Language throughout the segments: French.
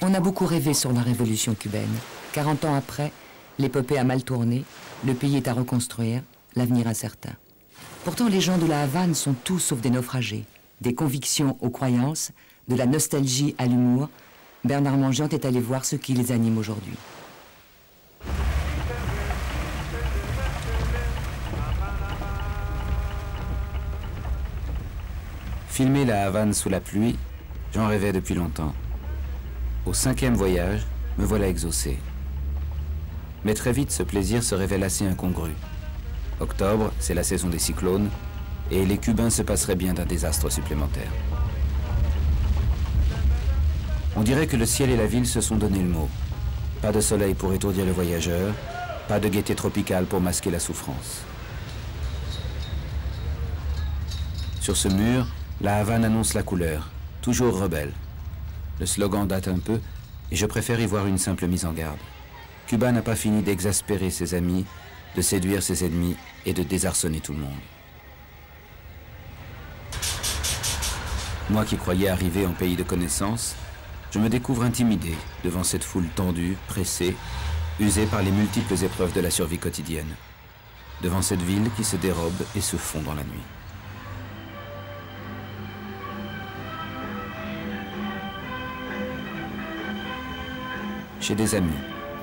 On a beaucoup rêvé sur la révolution cubaine. 40 ans après, l'épopée a mal tourné, le pays est à reconstruire, l'avenir incertain. Pourtant, les gens de la Havane sont tous sauf des naufragés. Des convictions aux croyances, de la nostalgie à l'humour, Bernard Mangiante est allé voir ce qui les anime aujourd'hui. Filmer la Havane sous la pluie, j'en rêvais depuis longtemps. Au 5e voyage, me voilà exaucé. Mais très vite, ce plaisir se révèle assez incongru. Octobre, c'est la saison des cyclones, et les Cubains se passeraient bien d'un désastre supplémentaire. On dirait que le ciel et la ville se sont donné le mot. Pas de soleil pour étourdir le voyageur, pas de gaieté tropicale pour masquer la souffrance. Sur ce mur, la Havane annonce la couleur, toujours rebelle. Le slogan date un peu, et je préfère y voir une simple mise en garde. Cuba n'a pas fini d'exaspérer ses amis, de séduire ses ennemis et de désarçonner tout le monde. Moi qui croyais arriver en pays de connaissances, je me découvre intimidé devant cette foule tendue, pressée, usée par les multiples épreuves de la survie quotidienne, devant cette ville qui se dérobe et se fond dans la nuit. Chez des amis,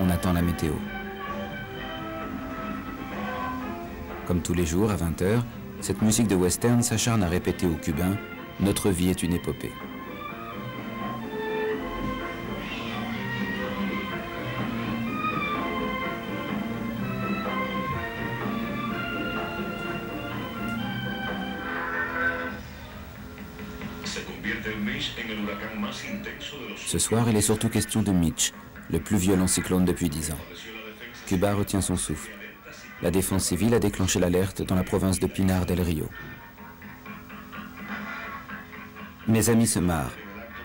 on attend la météo. Comme tous les jours, à 20 h, cette musique de western s'acharne à répéter aux Cubains « Notre vie est une épopée ». Ce soir, il est surtout question de Mitch, le plus violent cyclone depuis 10 ans. Cuba retient son souffle. La défense civile a déclenché l'alerte dans la province de Pinar del Río. Mes amis se marrent.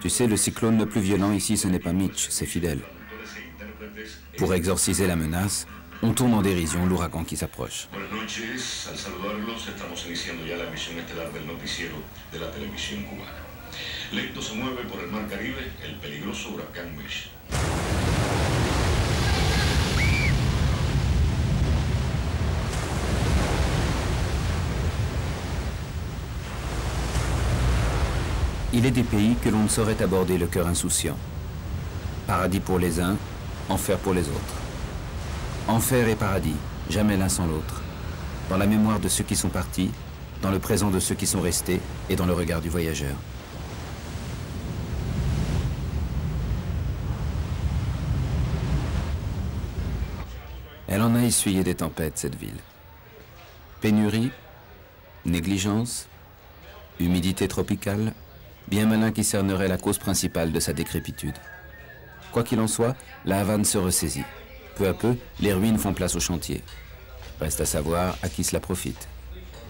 Tu sais, le cyclone le plus violent ici, ce n'est pas Mitch, c'est Fidel. Pour exorciser la menace, on tourne en dérision l'ouragan qui s'approche. Lento se mueve por el mar Caribe el peligroso huracán Mitch. Il est des pays que l'on ne saurait aborder le cœur insouciant. Paradis pour les uns, enfer pour les autres. Enfer et paradis, jamais l'un sans l'autre. Dans la mémoire de ceux qui sont partis, dans le présent de ceux qui sont restés et dans le regard du voyageur. Elle en a essuyé des tempêtes, cette ville. Pénurie, négligence, humidité tropicale, bien malin qui cernerait la cause principale de sa décrépitude. Quoi qu'il en soit, la Havane se ressaisit. Peu à peu, les ruines font place au chantier. Reste à savoir à qui cela profite.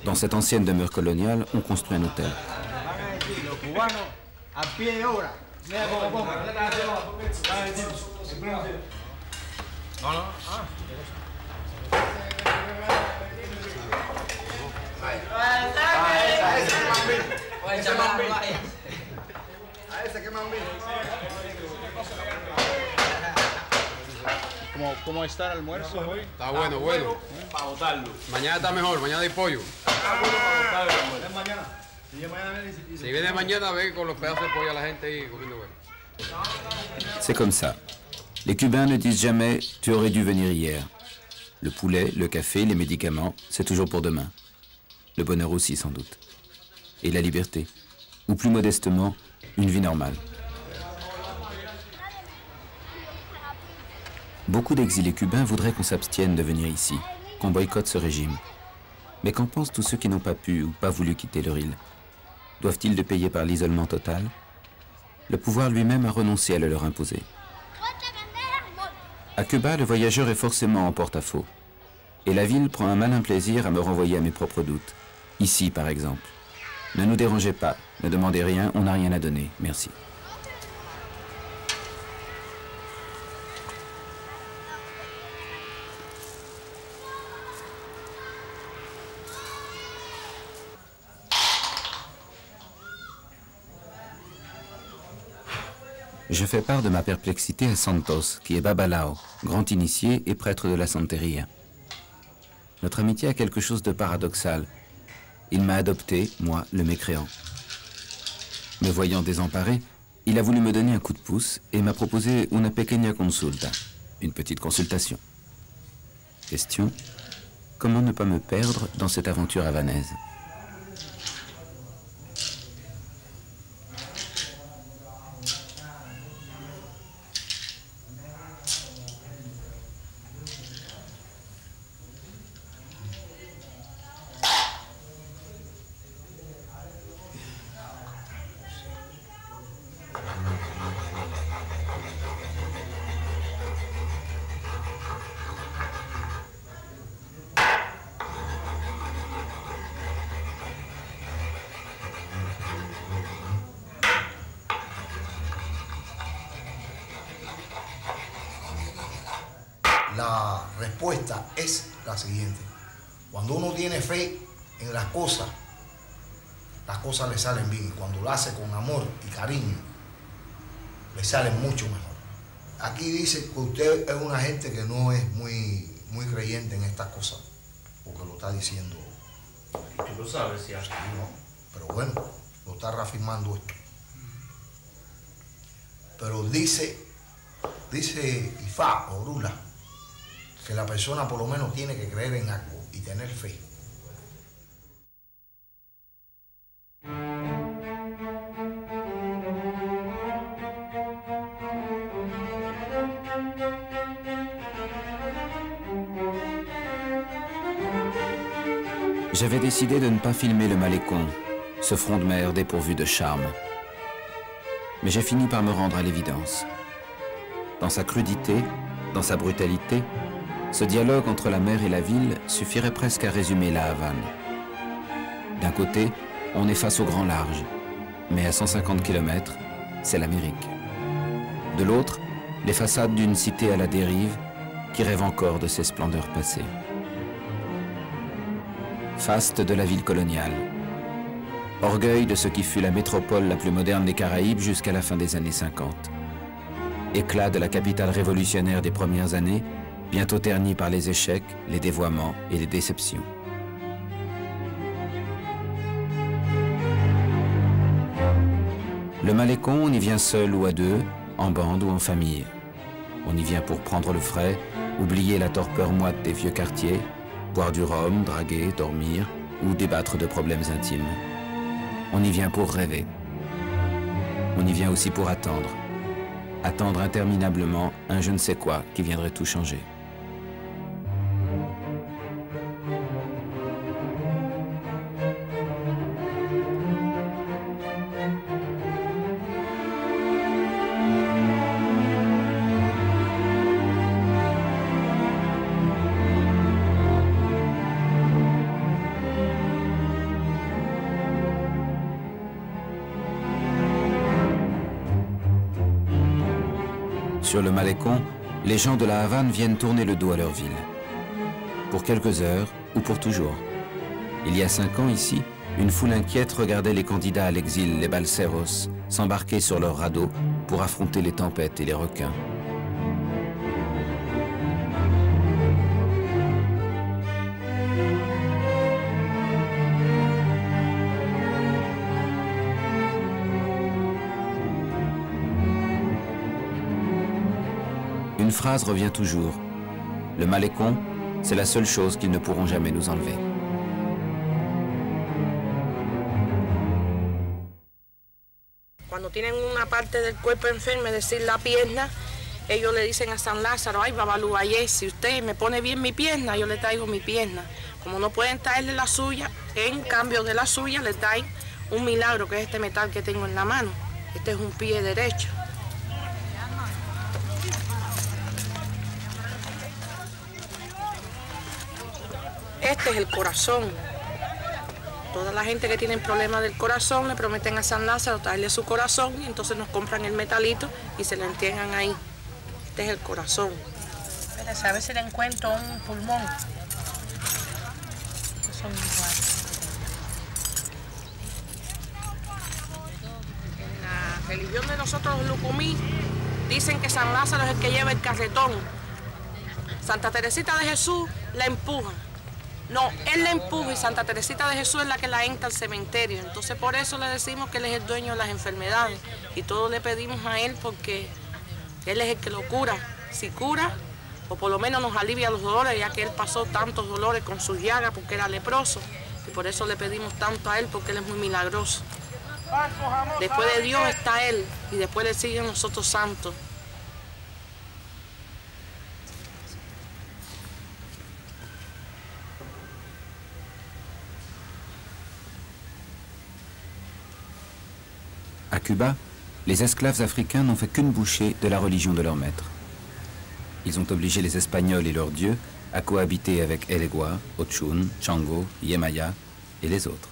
Dans cette ancienne demeure coloniale, on construit un hôtel. ¿Cómo está el almuerzo hoy? Está bueno, bueno. Para botarlo. Mañana está mejor, mañana hay pollo. Mañana. Si viene mañana, ve con los pedazos de pollo a la gente ahí comiendo bueno. C'est comme ça. Les Cubains ne disent jamais « tu aurais dû venir hier ». Le poulet, le café, les médicaments, c'est toujours pour demain. Le bonheur aussi, sans doute. Et la liberté. Ou plus modestement, une vie normale. Beaucoup d'exilés cubains voudraient qu'on s'abstienne de venir ici, qu'on boycotte ce régime. Mais qu'en pensent tous ceux qui n'ont pas pu ou pas voulu quitter leur île? Doivent-ils le payer par l'isolement total? Le pouvoir lui-même a renoncé à le leur imposer. À Cuba, le voyageur est forcément en porte-à-faux. Et la ville prend un malin plaisir à me renvoyer à mes propres doutes. Ici, par exemple. Ne nous dérangez pas, ne demandez rien, on n'a rien à donner, merci. Je fais part de ma perplexité à Santos, qui est babalao, grand initié et prêtre de la Santeria. Notre amitié a quelque chose de paradoxal. Il m'a adopté, moi, le mécréant. Me voyant désemparé, il a voulu me donner un coup de pouce et m'a proposé una pequeña consulta, une petite consultation. Question, comment ne pas me perdre dans cette aventure havanaise? La respuesta es la siguiente. Cuando uno tiene fe en las cosas le salen bien. Cuando lo hace con amor y cariño, le salen mucho mejor. Aquí dice que usted es una gente que no es muy creyente en estas cosas, porque lo está diciendo. ¿Y tú lo sabes, ya? Sí, no, pero bueno, lo está reafirmando esto. Pero dice Ifá o Rula, que la persona por lo menos tiene que creer en algo y tener fe. J'avais décidé de ne pas filmer le Malécon, ce front de mer dépourvu de charme. Mais j'ai fini par me rendre à l'évidence. Dans sa crudité, dans sa brutalité, ce dialogue entre la mer et la ville suffirait presque à résumer la Havane. D'un côté, on est face au grand large, mais à 150 km, c'est l'Amérique. De l'autre, les façades d'une cité à la dérive qui rêve encore de ses splendeurs passées. Faste de la ville coloniale. Orgueil de ce qui fut la métropole la plus moderne des Caraïbes jusqu'à la fin des années 50. Éclat de la capitale révolutionnaire des premières années, bientôt terni par les échecs, les dévoiements et les déceptions. Le Malécon, on y vient seul ou à deux, en bande ou en famille. On y vient pour prendre le frais, oublier la torpeur moite des vieux quartiers, boire du rhum, draguer, dormir ou débattre de problèmes intimes. On y vient pour rêver. On y vient aussi pour attendre. Attendre interminablement un je ne sais quoi qui viendrait tout changer. Sur le Malécon, les gens de la Havane viennent tourner le dos à leur ville. Pour quelques heures ou pour toujours. Il y a 5 ans ici, une foule inquiète regardait les candidats à l'exil, les balseros, s'embarquer sur leurs radeaux pour affronter les tempêtes et les requins. Une phrase revient toujours. Le Malécon, c'est la seule chose qu'ils ne pourront jamais nous enlever. Cuando tienen una parte del cuerpo enfermo, es decir, la pierna, ellos le dicen a San Lázaro, ay, Babalú, ayer, si usted me pone bien mi pierna, yo le traigo mi pierna. Como no pueden traerle la suya, en cambio de la suya le traen un milagro, que es este metal que tengo en la mano. Este es un pie derecho. Este es el corazón. Toda la gente que tiene problemas del corazón le prometen a San Lázaro traerle su corazón y entonces nos compran el metalito y se lo entregan ahí. Este es el corazón. Pero a ver si le encuentro un pulmón. Son iguales. En la religión de nosotros los lucumí dicen que San Lázaro es el que lleva el carretón. Santa Teresita de Jesús la empuja. No, él la empuja y Santa Teresita de Jesús es la que la entra al cementerio. Entonces por eso le decimos que él es el dueño de las enfermedades. Y todo le pedimos a él porque él es el que lo cura. Si cura, o por lo menos nos alivia los dolores, ya que él pasó tantos dolores con sus llagas porque era leproso. Y por eso le pedimos tanto a él, porque él es muy milagroso. Después de Dios está él y después le siguen los otros santos. À Cuba, les esclaves africains n'ont fait qu'une bouchée de la religion de leur maître. Ils ont obligé les Espagnols et leurs dieux à cohabiter avec Elegua, Ochun, Chango, Yemaya et les autres.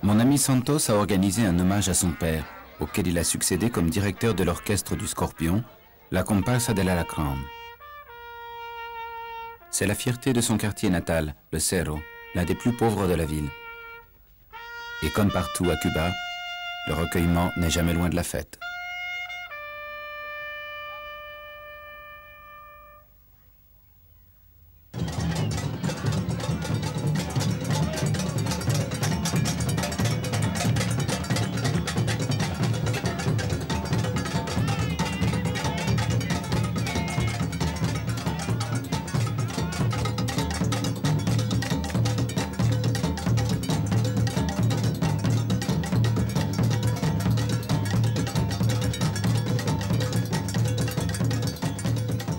Mon ami Santos a organisé un hommage à son père, auquel il a succédé comme directeur de l'orchestre du Scorpion, la Comparsa del Alacrán. C'est la fierté de son quartier natal, le Cerro, l'un des plus pauvres de la ville. Et comme partout à Cuba, le recueillement n'est jamais loin de la fête.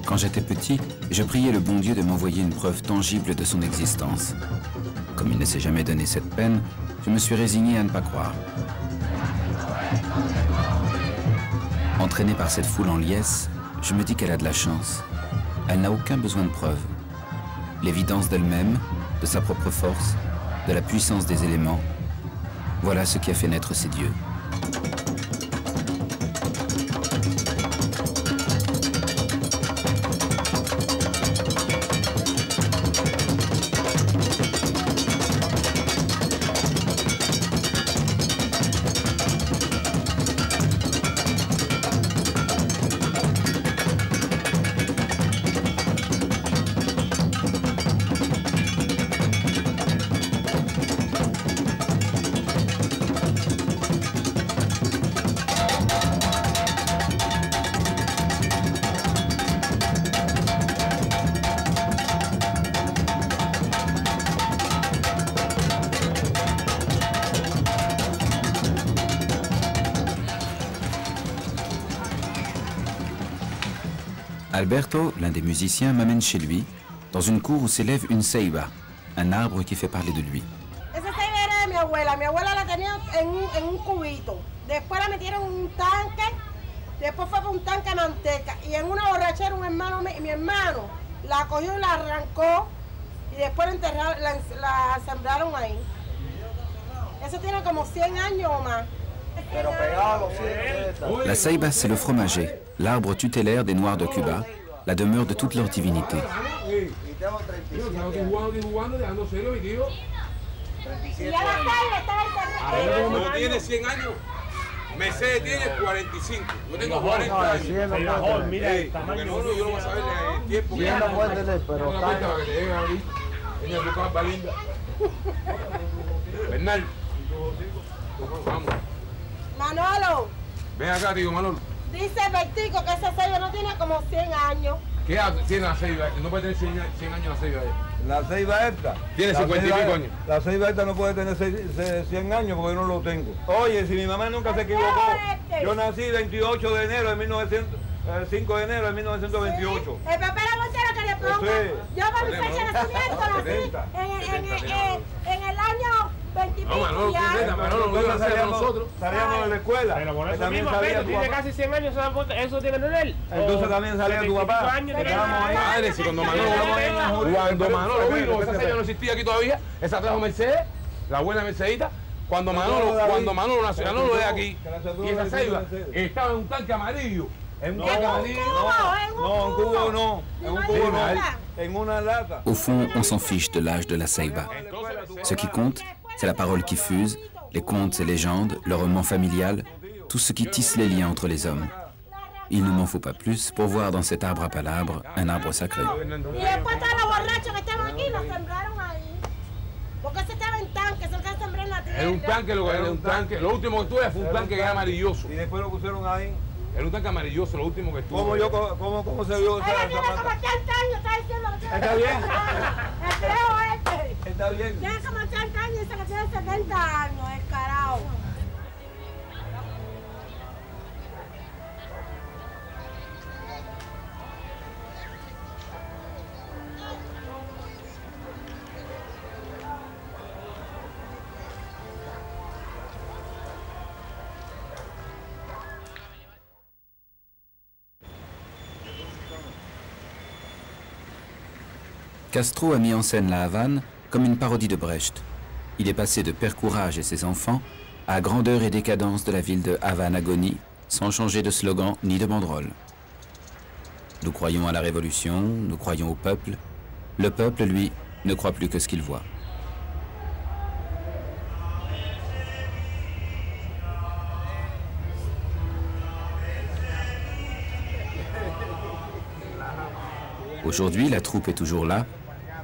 Quand j'étais petit, je priais le bon Dieu de m'envoyer une preuve tangible de son existence. Comme il ne s'est jamais donné cette peine, je me suis résigné à ne pas croire. Entraîné par cette foule en liesse, je me dis qu'elle a de la chance. Elle n'a aucun besoin de preuve. L'évidence d'elle-même, de sa propre force, de la puissance des éléments, voilà ce qui a fait naître ces dieux. Alberto, l'un des musiciens, m'amène chez lui, dans une cour où s'élève une ceiba, un arbre qui fait parler de lui. Esa ceiba era de mi abuela. Mi abuela la tenía en un cubito. Después la metieron en un tanque. Después fue con un tanque de manteca. Y en una borrachera mi hermano la cogió y la arrancó. Y después la sembraron ahí. Eso tiene como 100 años o más. La ceiba, c'est le fromager, l'arbre tutélaire des Noirs de Cuba, la demeure de toute leur divinité. Tiene 100 años. Mercedes tiene 45. Yo tengo 40 años. Mira el tamaño. No, yo no voy a saber el tiempo. Bernal. Vamos. Manolo. Ven acá, tío Manolo. Dice Bertico que ese sello no tiene como 100 años. ¿Qué tiene la ceiba? No puede tener 100 años la ceiba. La ceiba esta. Tiene 50 y pico años. La ceiba esta no puede tener 100 años porque yo no lo tengo. Oye, si mi mamá nunca se equivocó, yo nací 28 de enero de 5 de enero de 1928. El papel aguantero que le pongo. Yo con mi fecha de nacimiento nací en el año 20 No, Manolo, Manolo, lo iba a hacer a nosotros. Salíamos de la escuela. Pero por eso mismo, tiene casi 100 años, eso tiene que tener. Entonces también salía tu papá. Madre, si cuando Manolo vino, esa sella no existía aquí todavía, esa trajo Mercedes, la buena Mercedita. Cuando Manolo nació, Manolo es aquí. Y esa ceiba estaba en un tanque amarillo. En un tanque amarillo. No, en cubo no. En un cubo no. En una lata. Au fond, on s'en fiche de l'âge de la ceiba. Ce qui compte, c'est la parole qui fuse, les contes et légendes, le roman familial, tout ce qui tisse les liens entre les hommes. Il ne m'en faut pas plus pour voir dans cet arbre à palabres un arbre sacré. Y después todos los borrachos que estaban aquí los sembraron ahí. Porque ese estaba en tanque, se lo sembré en la tierra. Era un tanque, lo último que tuve fue un tanque que era amarilloso. Y después lo pusieron ahí. Era un tanque amarilloso, lo último que estuvo. ¿Cómo se vio esa tiene como 80 años, está diciendo que tiene. Está bien. El creo este. Está bien. Tiene como 80 años y dice que tiene 70 años, el carajo. Castro a mis en scène la Havane comme une parodie de Brecht. Il est passé de Père Courage et ses enfants à grandeur et décadence de la ville de Havane Agonie, sans changer de slogan ni de banderole. Nous croyons à la révolution, nous croyons au peuple. Le peuple, lui, ne croit plus que ce qu'il voit. Aujourd'hui, la troupe est toujours là,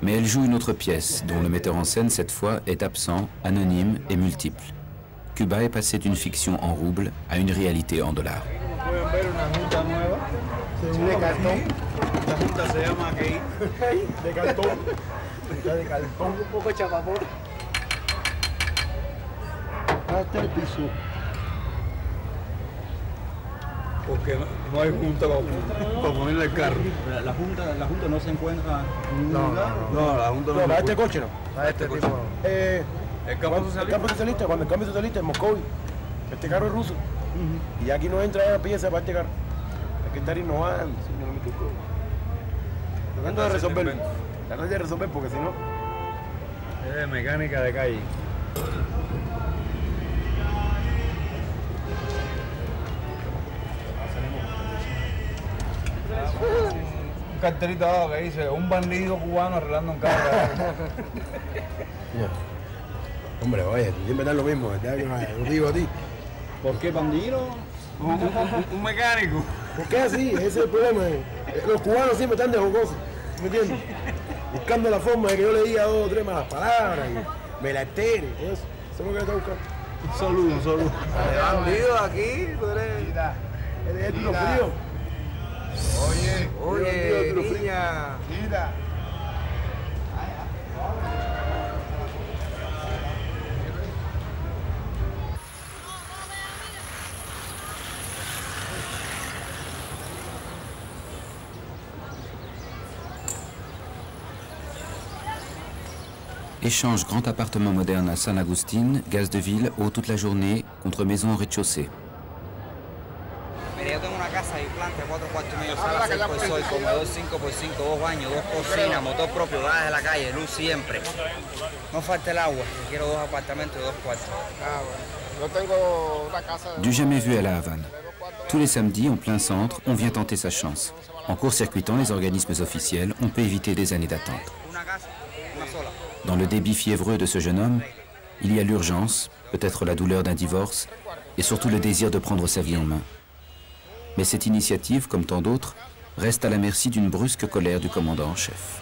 mais elle joue une autre pièce, dont le metteur en scène, cette fois, est absent, anonyme et multiple. Cuba est passé d'une fiction en roubles à une réalité en dollars. Porque no hay junta para ponerle el carro. La junta no se encuentra en ningún lugar. No, la junta no. Para este coche no. Para este tipo. El campo socialista, cuando el cambio socialista en Moscú, este carro es ruso. Y aquí no entra pieza para este carro. Hay que estar innovando, si no me equivoco. Tratando de resolver. Tratando de resolver porque si no. Es mecánica de calle. Un cartelito abajo que dice un bandido cubano arreglando un carro. Hombre, oye, tú siempre das lo mismo, ¿verdad? Yo digo a ti. ¿Por qué bandido? Un mecánico. ¿Por qué así? Ese es el problema. Los cubanos siempre están de jocosos, ¿me entiendes? Buscando la forma de que yo le diga 2 o 3 malas palabras y me la altere, eso. Eso es lo que está buscando. Un saludo. Bandido aquí, tú Eres el tiro frío. Oye, niña. Mira. Échange grand appartement moderne à San Agustín, gaz de ville, haut toute la journée, contre maison au rez-de-chaussée. Mira, yo tengo una casa y planta, 4 cuartos y medio, sala 6x6, comedor 5x5, 2 baños, 2 cocinas, motor propio, gas de la calle, luz siempre. No falta el agua, quiero 2 apartamentos y 2 cuartos. Ah, bueno. Yo tengo una casa... Du jamais vu à la Havane. Tous les samedis, en plein centre, on vient tenter sa chance. En court-circuitant les organismes officiels, on peut éviter des années d'attente. Dans le débit fiévreux de ce jeune homme, il y a l'urgence, peut-être la douleur d'un divorce, et surtout le désir de prendre sa vie en main. Mais cette initiative, comme tant d'autres, reste à la merci d'une brusque colère du commandant en chef.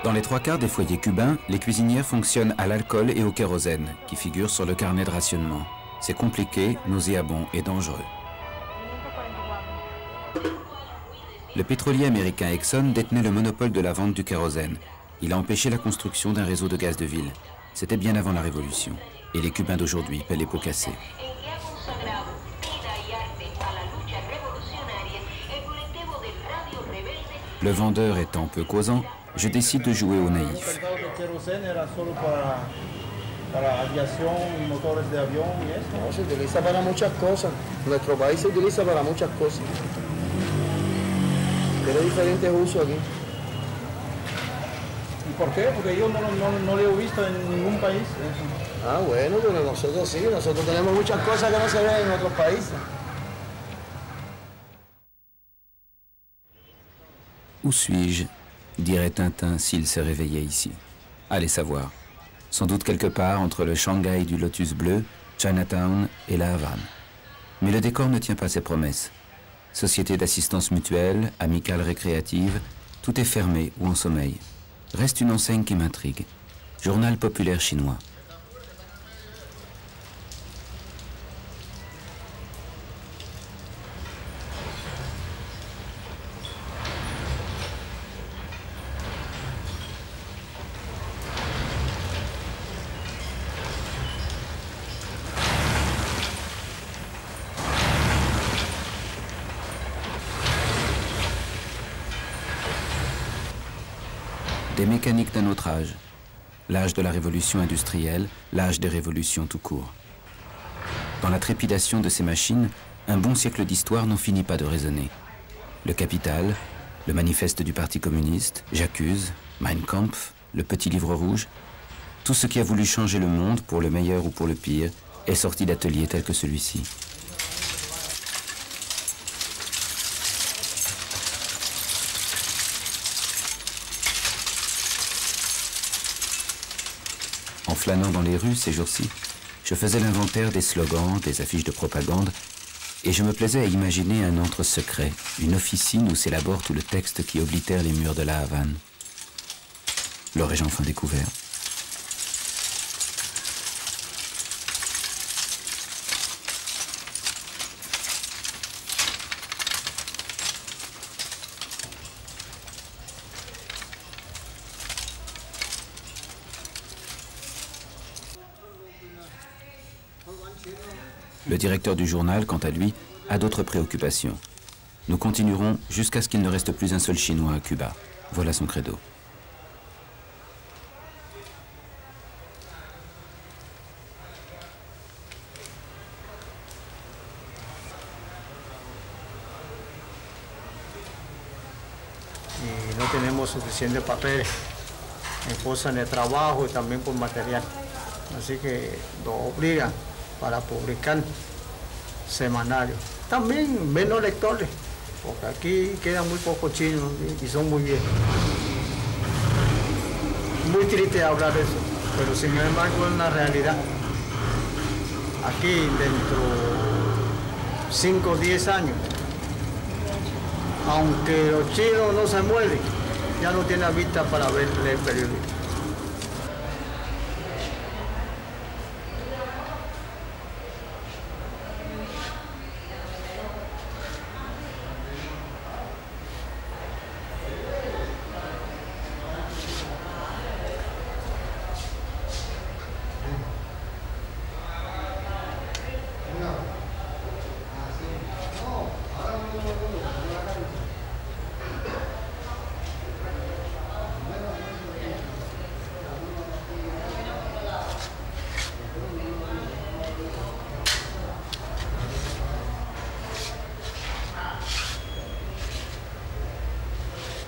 Dans les 3/4 des foyers cubains, les cuisinières fonctionnent à l'alcool et au kérosène, qui figurent sur le carnet de rationnement. C'est compliqué, nauséabond et dangereux. Le pétrolier américain Exxon détenait le monopole de la vente du kérosène. Il a empêché la construction d'un réseau de gaz de ville. C'était bien avant la Révolution. Et les Cubains d'aujourd'hui paient les pots cassés. Le vendeur étant peu causant, je décide de jouer au naïf. No, se utiliza para muchas cosas. Nuestro país se utiliza para muchas cosas. Tiene diferentes usos aquí. ¿Y por qué? Porque yo no lo he visto en ningún país. Ah, bueno, pero nosotros sí. Nosotros tenemos muchas cosas que no se ven en otros países. Où suis-je ? Dirait Tintin s'il se réveillait ici. Allez savoir. Sans doute quelque part entre le Shanghai du Lotus Bleu, Chinatown et la Havane. Mais le décor ne tient pas ses promesses. Société d'assistance mutuelle, amicale récréative, tout est fermé ou en sommeil. Reste une enseigne qui m'intrigue. Journal populaire chinois. Des mécaniques d'un autre âge, l'âge de la révolution industrielle, l'âge des révolutions tout court. Dans la trépidation de ces machines, un bon siècle d'histoire n'en finit pas de résonner. Le Capital, le manifeste du Parti communiste, J'accuse, Mein Kampf, le petit livre rouge, tout ce qui a voulu changer le monde, pour le meilleur ou pour le pire, est sorti d'ateliers tels que celui-ci. En flânant dans les rues ces jours-ci, je faisais l'inventaire des slogans, des affiches de propagande, et je me plaisais à imaginer un antre secret, une officine où s'élabore tout le texte qui oblitère les murs de la Havane. L'aurais-je enfin découvert ? Le directeur du journal, quant à lui, a d'autres préoccupations. Nous continuerons jusqu'à ce qu'il ne reste plus un seul Chinois à Cuba. Voilà son credo. Y no tenemos suficientes papeles, en cosas de trabajo y también por material. Así que nos obligan para publicar semanarios. También menos lectores, porque aquí quedan muy pocos chinos y son muy viejos. Muy triste hablar de eso, pero sin embargo es una realidad. Aquí dentro de 5 o 10 años, aunque los chinos no se mueren, ya no tienen vista para ver el periódico.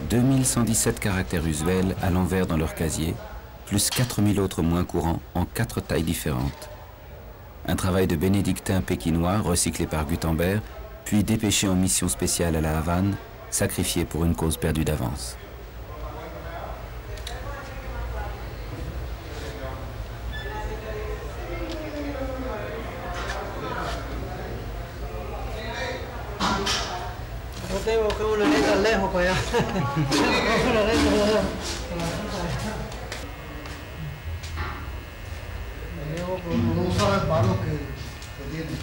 2117 caractères usuels à l'envers dans leur casier, plus 4000 autres moins courants en 4 tailles différentes. Un travail de bénédictin pékinois recyclé par Gutenberg, puis dépêché en mission spéciale à La Havane, sacrifié pour une cause perdue d'avance. Yo tengo que una letra lejos para allá. Una letra lejos. No sabe el palo que tiene.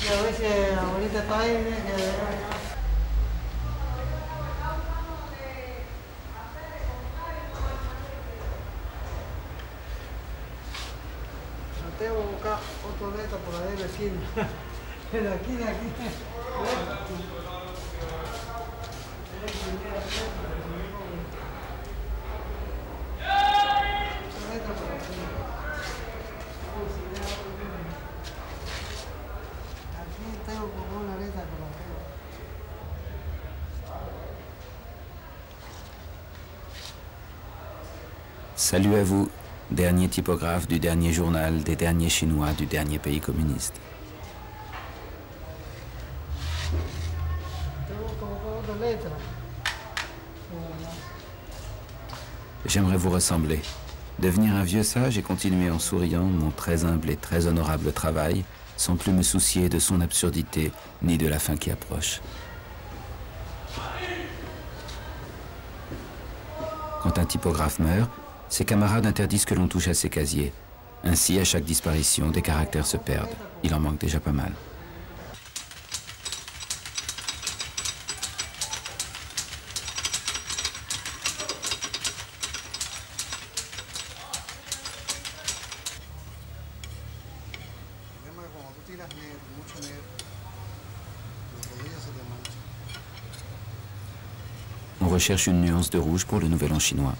Y a veces ahorita está ahí, tengo que buscar otro letra por ahí de esquina. De aquí, de aquí. Salut à vous, dernier typographe du dernier journal des derniers Chinois du dernier pays communiste. J'aimerais vous ressembler, devenir un vieux sage et continuer en souriant mon très humble et très honorable travail, sans plus me soucier de son absurdité ni de la fin qui approche. Quand un typographe meurt, ses camarades interdisent que l'on touche à ses casiers. Ainsi, à chaque disparition, des caractères se perdent. Il en manque déjà pas mal. On recherche une nuance de rouge pour le nouvel an chinois.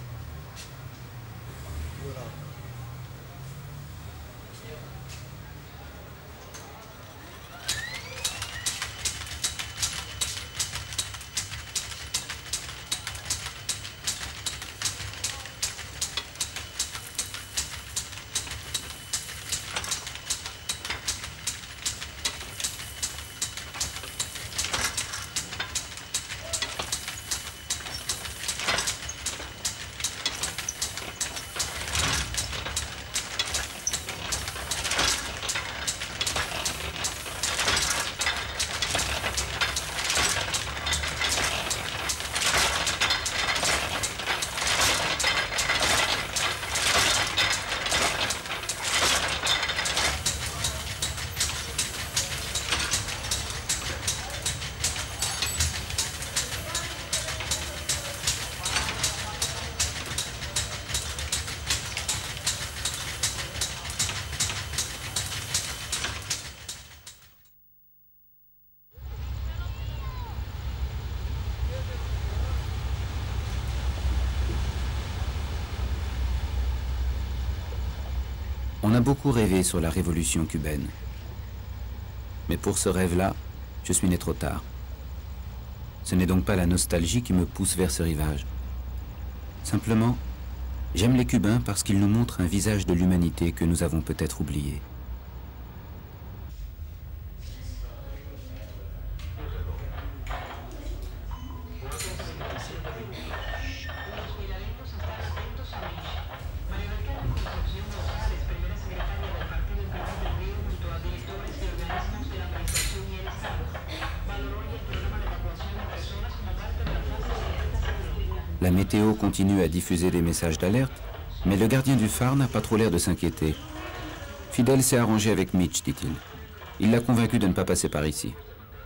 On a beaucoup rêvé sur la révolution cubaine. Mais pour ce rêve-là, je suis né trop tard. Ce n'est donc pas la nostalgie qui me pousse vers ce rivage. Simplement, j'aime les Cubains parce qu'ils nous montrent un visage de l'humanité que nous avons peut-être oublié. La météo continue à diffuser des messages d'alerte, mais le gardien du phare n'a pas trop l'air de s'inquiéter. Fidel s'est arrangé avec Mitch, dit-il. Il l'a convaincu de ne pas passer par ici.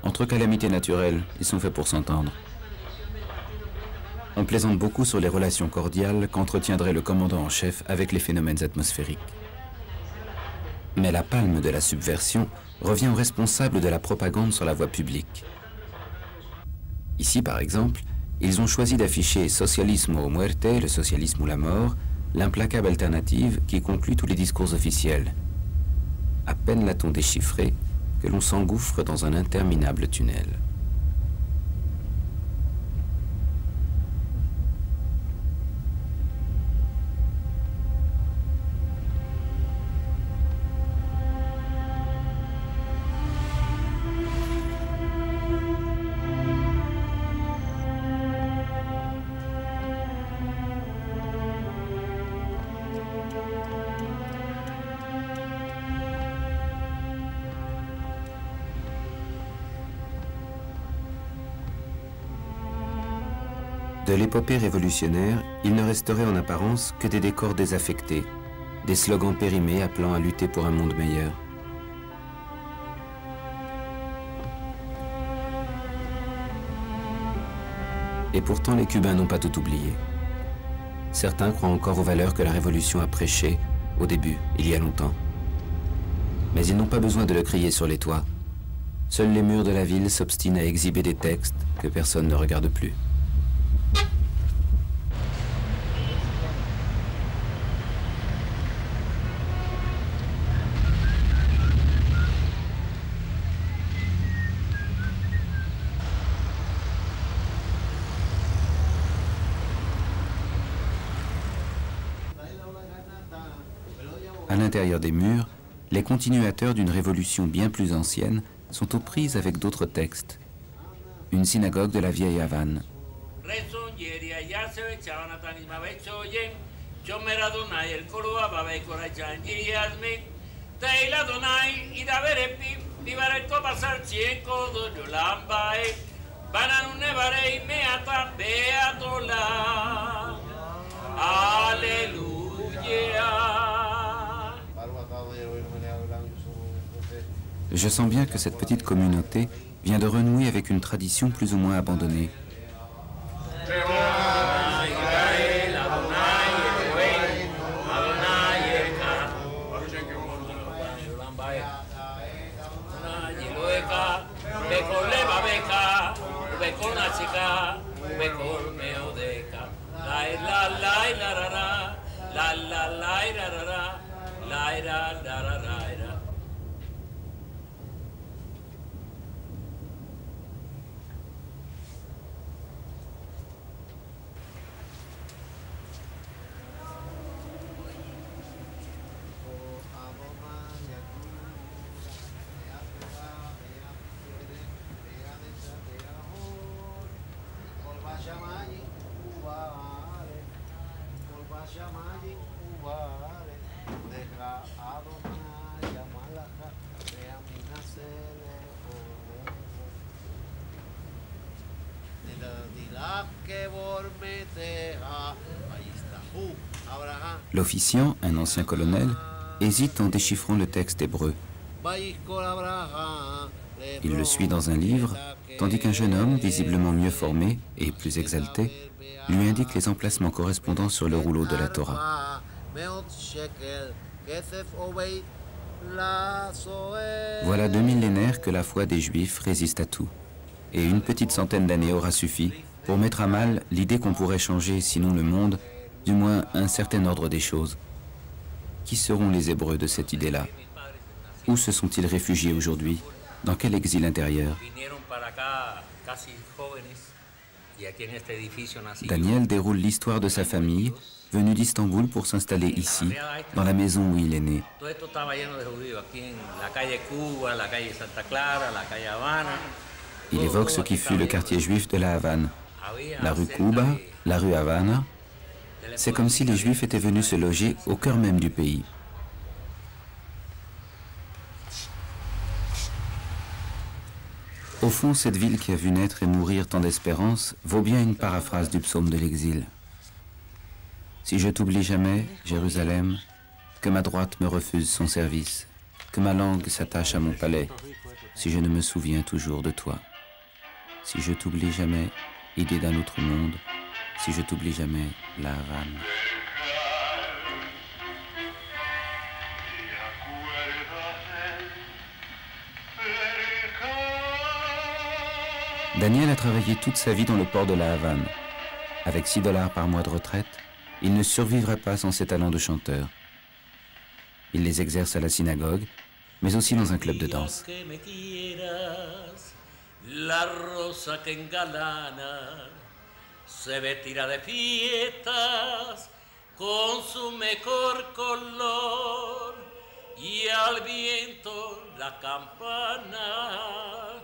Entre calamités naturelles, ils sont faits pour s'entendre. On plaisante beaucoup sur les relations cordiales qu'entretiendrait le commandant en chef avec les phénomènes atmosphériques. Mais la palme de la subversion revient aux responsables de la propagande sur la voie publique. Ici, par exemple, ils ont choisi d'afficher Socialismo o muerte, le socialisme ou la mort, l'implacable alternative qui conclut tous les discours officiels. À peine l'a-t-on déchiffré que l'on s'engouffre dans un interminable tunnel. De l'épopée révolutionnaire, il ne resterait en apparence que des décors désaffectés, des slogans périmés appelant à lutter pour un monde meilleur. Et pourtant, les Cubains n'ont pas tout oublié. Certains croient encore aux valeurs que la Révolution a prêchées au début, il y a longtemps. Mais ils n'ont pas besoin de le crier sur les toits. Seuls les murs de la ville s'obstinent à exhiber des textes que personne ne regarde plus. À l'intérieur des murs, les continuateurs d'une révolution bien plus ancienne sont aux prises avec d'autres textes. Une synagogue de la vieille Havane. Je sens bien que cette petite communauté vient de renouer avec une tradition plus ou moins abandonnée. L'officiant, un ancien colonel, hésite en déchiffrant le texte hébreu. Il le suit dans un livre, tandis qu'un jeune homme, visiblement mieux formé et plus exalté, lui indique les emplacements correspondants sur le rouleau de la Torah. Voilà 2 millénaires que la foi des Juifs résiste à tout. Et une petite centaine d'années aura suffi pour mettre à mal l'idée qu'on pourrait changer, sinon le monde, du moins un certain ordre des choses. Qui seront les Hébreux de cette idée-là? Où se sont-ils réfugiés aujourd'hui? Dans quel exil intérieur? Daniel déroule l'histoire de sa famille, venu d'Istanbul pour s'installer ici, dans la maison où il est né. Il évoque ce qui fut le quartier juif de la Havane. La rue Cuba, la rue Havana. C'est comme si les Juifs étaient venus se loger au cœur même du pays. Au fond, cette ville qui a vu naître et mourir tant d'espérances vaut bien une paraphrase du psaume de l'exil. Si je t'oublie jamais, Jérusalem, que ma droite me refuse son service, que ma langue s'attache à mon palais, si je ne me souviens toujours de toi. Si je t'oublie jamais, idée d'un autre monde, si je t'oublie jamais, la Havane. Daniel a travaillé toute sa vie dans le port de la Havane. Avec $6 par mois de retraite, il ne survivrait pas sans ses talents de chanteur. Il les exerce à la synagogue, mais aussi dans un club de danse. Se vestirá de fiestas con su mejor color y al viento la campana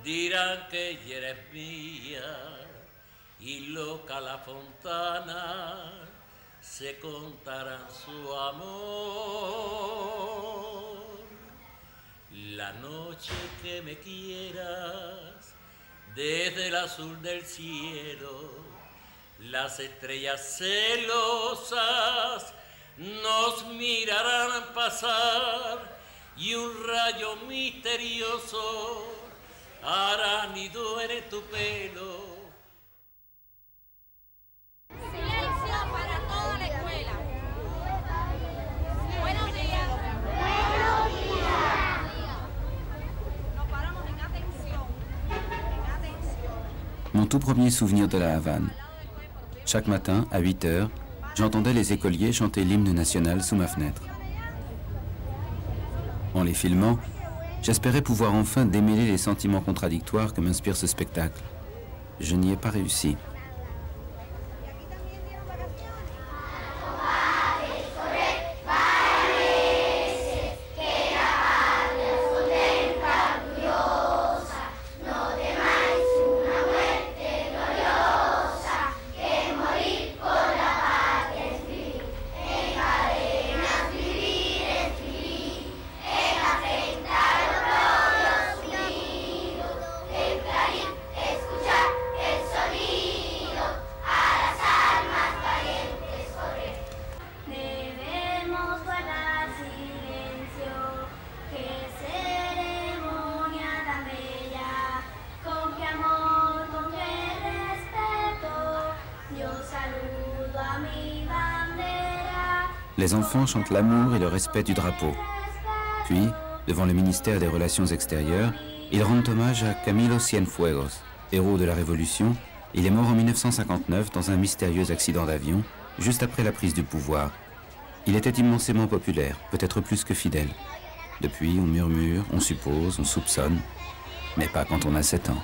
dirán que ella eres mía y loca la fontana se contarán su amor. La noche que me quieras desde el azul del cielo, Las estrellas celosas nos mirarán pasar y un rayo misterioso hará nido en tu pelo. Silencio para toda la escuela. Buenos días. Buenos días. Nos paramos en atención. En atención. Mon tout premier souvenir de la Havane. Chaque matin, à 8 heures, j'entendais les écoliers chanter l'hymne national sous ma fenêtre. En les filmant, j'espérais pouvoir enfin démêler les sentiments contradictoires que m'inspire ce spectacle. Je n'y ai pas réussi. Les enfants chantent l'amour et le respect du drapeau. Puis, devant le ministère des Relations extérieures, ils rendent hommage à Camilo Cienfuegos, héros de la Révolution. Il est mort en 1959 dans un mystérieux accident d'avion, juste après la prise du pouvoir. Il était immensément populaire, peut-être plus que fidèle. Depuis, on murmure, on suppose, on soupçonne, mais pas quand on a 7 ans.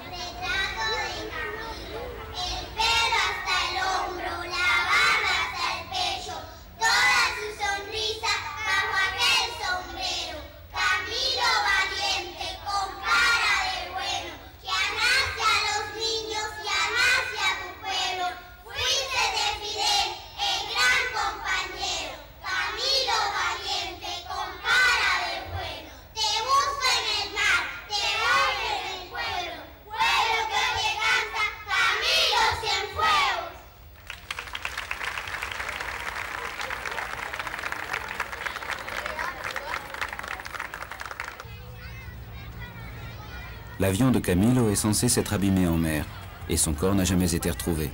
L'avion de Camilo est censé s'être abîmé en mer, et son corps n'a jamais été retrouvé.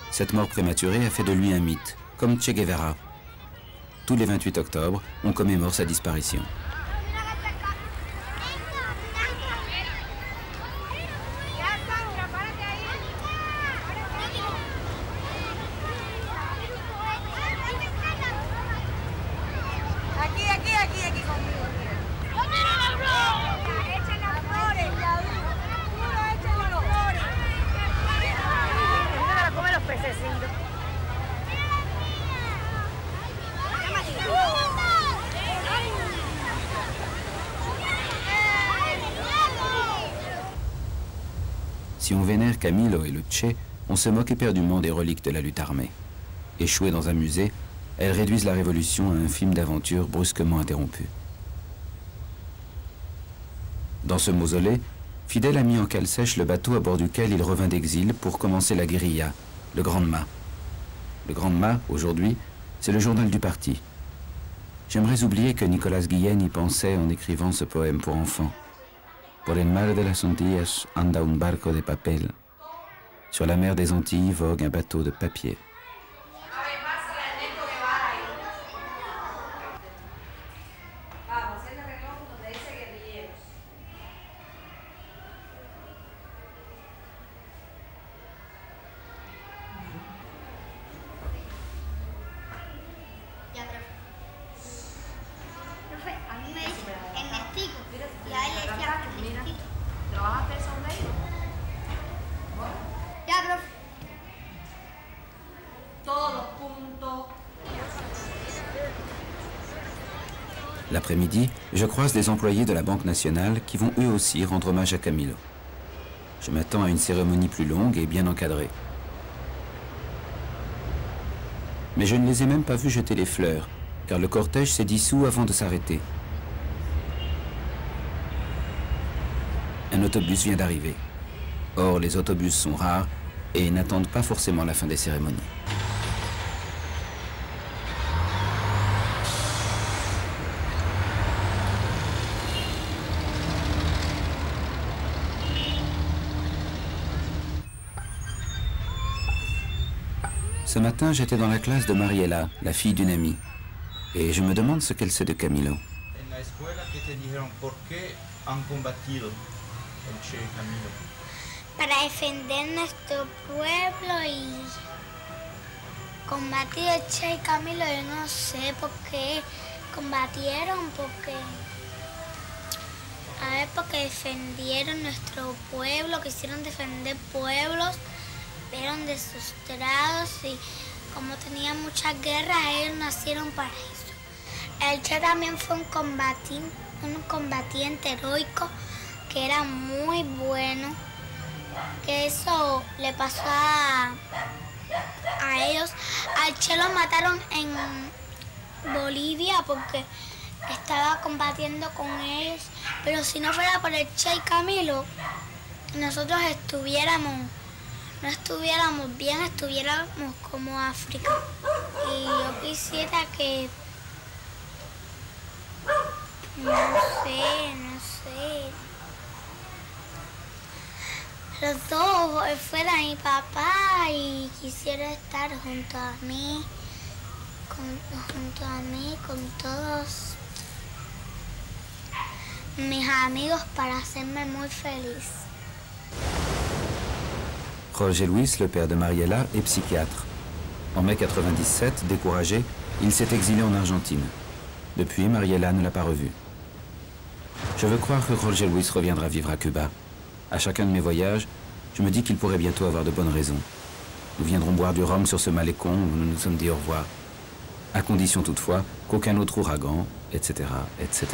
Cette mort prématurée a fait de lui un mythe, comme Che Guevara. Tous les 28 octobre, on commémore sa disparition. Si on vénère Camilo et le Che, on se moque éperdument des reliques de la lutte armée. Échouées dans un musée, elles réduisent la Révolution à un film d'aventure brusquement interrompu. Dans ce mausolée, Fidel a mis en cale sèche le bateau à bord duquel il revint d'exil pour commencer la guérilla, le Granma. Le Granma, aujourd'hui, c'est le journal du parti. J'aimerais oublier que Nicolas Guillen y pensait en écrivant ce poème pour enfants. Por el mar de las Antillas anda un barco de papel. Sur la mer des Antilles vogue un bateau de papier. L'après-midi, je croise des employés de la Banque nationale qui vont eux aussi rendre hommage à Camilo. Je m'attends à une cérémonie plus longue et bien encadrée. Mais je ne les ai même pas vus jeter les fleurs, car le cortège s'est dissous avant de s'arrêter. Un autobus vient d'arriver. Or, les autobus sont rares et n'attendent pas forcément la fin des cérémonies. Ce matin, j'étais dans la classe de Mariela, la fille d'une amie, et je me demande ce qu'elle sait de Camilo. En la escuela, ¿qué te dijeron? ¿Por qué han combatido el Che y Camilo? Para defender nuestro pueblo y combatir el Che y Camilo, yo no sé por qué combatieron, porque defendieron nuestro pueblo, quisieron defender pueblos, fueron desesperados y como tenían muchas guerras, ellos nacieron para eso. El Che también fue un combatiente heroico que era muy bueno, que eso le pasó a ellos. Al Che lo mataron en Bolivia porque estaba combatiendo con ellos, pero si no fuera por el Che y Camilo, nosotros no estuviéramos bien, estuviéramos como África. Y yo quisiera que, no sé, los dos fueran mi papá y quisiera estar junto a mí, con todos mis amigos para hacerme muy feliz. Jorge Luis, le père de Mariela, est psychiatre. En mai 1997, découragé, il s'est exilé en Argentine. Depuis, Mariela ne l'a pas revu. Je veux croire que Jorge Luis reviendra vivre à Cuba. À chacun de mes voyages, je me dis qu'il pourrait bientôt avoir de bonnes raisons. Nous viendrons boire du rhum sur ce malécon où nous nous sommes dit au revoir. À condition toutefois qu'aucun autre ouragan, etc., etc.